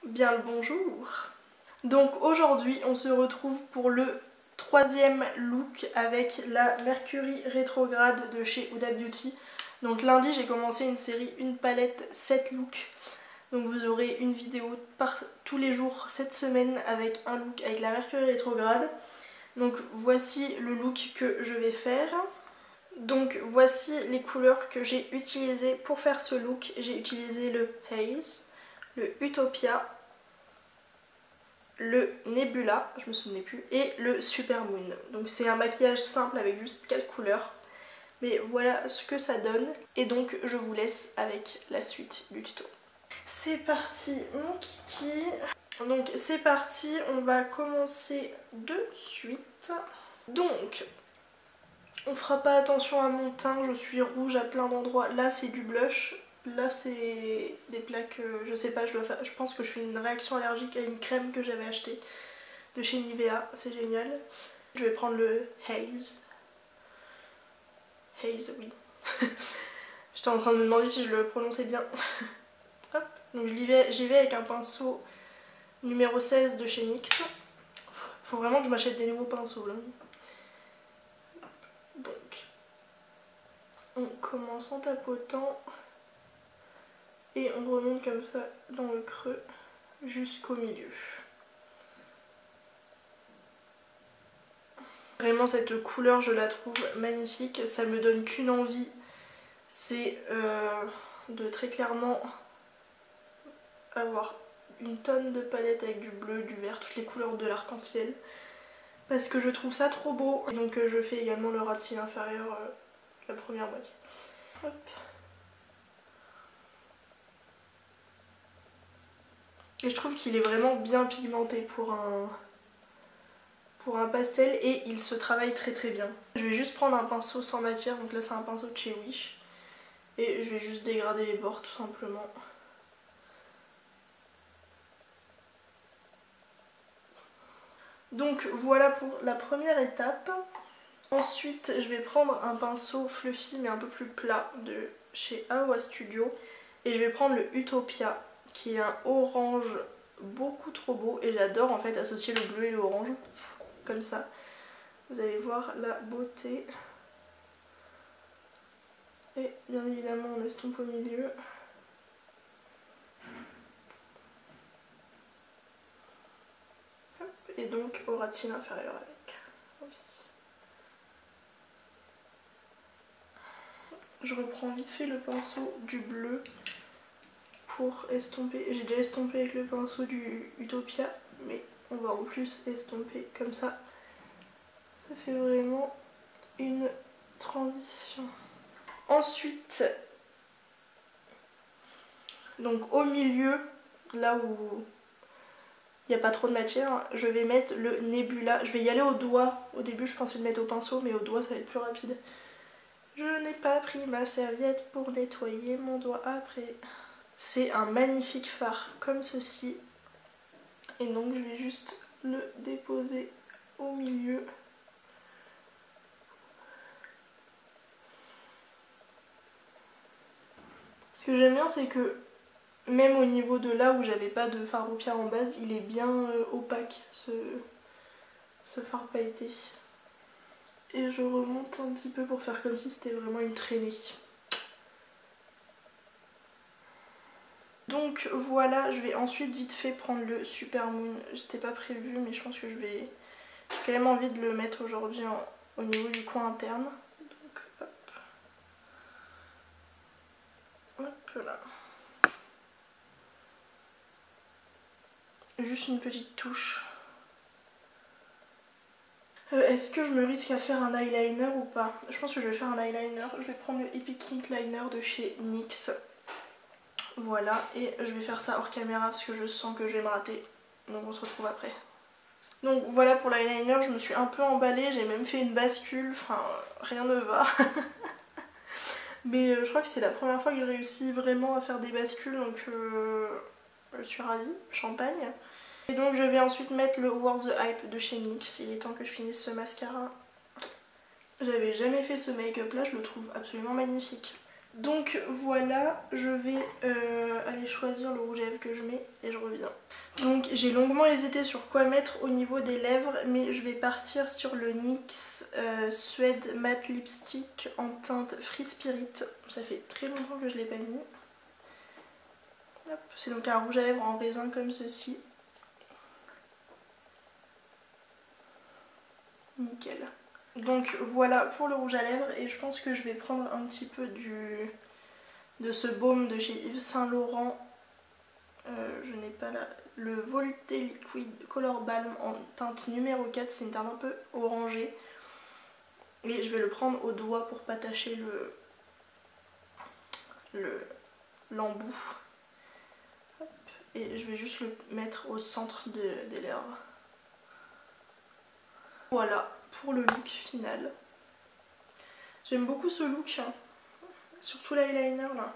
Bien le bonjour. Donc aujourd'hui on se retrouve pour le troisième look avec la Mercury rétrograde de chez Huda Beauty. Donc lundi j'ai commencé une série, une palette 7 looks. Donc vous aurez une vidéo tous les jours cette semaine avec un look avec la Mercury rétrograde. Donc voici le look que je vais faire. Donc voici les couleurs que j'ai utilisées pour faire ce look. J'ai utilisé le Haze, le Utopia, le Nebula, je me souvenais plus, et le Super Moon. Donc c'est un maquillage simple avec juste 4 couleurs. Mais voilà ce que ça donne. Et donc je vous laisse avec la suite du tuto. C'est parti mon kiki. Donc c'est parti, on va commencer de suite. Donc on fera pas attention à mon teint, je suis rouge à plein d'endroits. Là c'est du blush, là c'est des plaques, je sais pas, je pense que je fais une réaction allergique à une crème que j'avais achetée de chez Nivea, c'est génial. Je vais prendre le Haze. Haze, oui. J'étais en train de me demander si je le prononçais bien. Hop, donc j'y vais avec un pinceau numéro 16 de chez NYX. Faut vraiment que je m'achète des nouveaux pinceaux là. Donc, on commence en tapotant et on remonte comme ça dans le creux jusqu'au milieu. Vraiment cette couleur je la trouve magnifique, ça me donne qu'une envie, c'est de très clairement avoir une tonne de palettes avec du bleu, du vert, toutes les couleurs de l'arc-en-ciel. Parce que je trouve ça trop beau. Et donc je fais également le ras de cils inférieur, la première moitié. Hop. Et je trouve qu'il est vraiment bien pigmenté pour un pastel et il se travaille très bien. Je vais juste prendre un pinceau sans matière, donc là c'est un pinceau de chez Wish. Et je vais juste dégrader les bords tout simplement. Donc voilà pour la première étape. Ensuite je vais prendre un pinceau fluffy mais un peu plus plat de chez Awa Studio. Et je vais prendre le Utopia qui est un orange beaucoup trop beau. Et j'adore en fait associer le bleu et l'orange comme ça. Vous allez voir la beauté. Et bien évidemment on estompe au milieu. Hop. Et donc au ras de cils inférieur avec. Aussi. Je reprends vite fait le pinceau du bleu pour estomper. J'ai déjà estompé avec le pinceau du Utopia, mais on va en plus estomper comme ça. Ça fait vraiment une transition. Ensuite, donc au milieu, là où il n'y a pas trop de matière, je vais mettre le Nebula. Je vais y aller au doigt. Au début je pensais le mettre au pinceau, mais au doigt ça va être plus rapide. Je n'ai pas pris ma serviette pour nettoyer mon doigt après. C'est un magnifique fard comme ceci. Et donc je vais juste le déposer au milieu. Ce que j'aime bien c'est que même au niveau de là où j'avais pas de fard paupières en base, il est bien opaque ce fard pailleté. Et je remonte un petit peu pour faire comme si c'était vraiment une traînée. Donc voilà, je vais ensuite vite fait prendre le Super Moon. C'était pas prévu mais je pense que j'ai quand même envie de le mettre aujourd'hui au niveau du coin interne. Donc hop. Hop là. Juste une petite touche. Est-ce que je me risque à faire un eyeliner ou pas? Je pense que je vais faire un eyeliner. Je vais prendre le Epic Ink Liner de chez NYX. Voilà, et je vais faire ça hors caméra parce que je sens que je vais me rater. Donc on se retrouve après. Donc voilà pour l'eyeliner, je me suis un peu emballée, j'ai même fait une bascule, enfin rien ne va. Mais je crois que c'est la première fois que j'ai réussi vraiment à faire des bascules, donc je suis ravie, champagne. Et donc je vais ensuite mettre le Worth the Hype de chez NYX, il est temps que je finisse ce mascara. J'avais jamais fait ce make-up là, je le trouve absolument magnifique. Donc voilà, je vais aller choisir le rouge à lèvres que je mets et je reviens. Donc j'ai longuement hésité sur quoi mettre au niveau des lèvres, mais je vais partir sur le NYX Suede Matte Lipstick en teinte Free Spirit. Ça fait très longtemps que je l'ai pas mis. C'est donc un rouge à lèvres en raisin comme ceci. Nickel. Donc voilà pour le rouge à lèvres, et je pense que je vais prendre un petit peu de ce baume de chez Yves Saint Laurent. Je n'ai pas là. Le Volupté Liquid Color Balm en teinte numéro 4, c'est une teinte un peu orangée. Et je vais le prendre au doigt pour pas tacher l'embout. Et je vais juste le mettre au centre des lèvres. Voilà pour le look final. J'aime beaucoup ce look, hein. Surtout l'eyeliner là.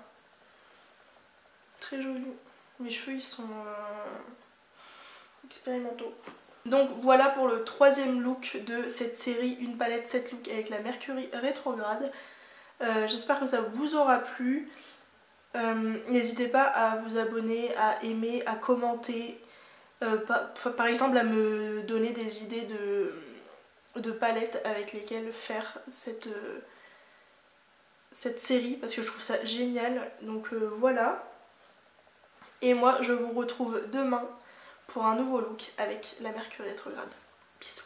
Très joli. Mes cheveux ils sont expérimentaux. Donc voilà pour le troisième look de cette série, une palette 7 looks avec la Mercury rétrograde. J'espère que ça vous aura plu. N'hésitez pas à vous abonner, à aimer, à commenter. Par exemple à me donner des idées de palettes avec lesquelles faire cette série, parce que je trouve ça génial. Donc voilà. Et moi je vous retrouve demain pour un nouveau look avec la Mercury rétrograde. Bisous.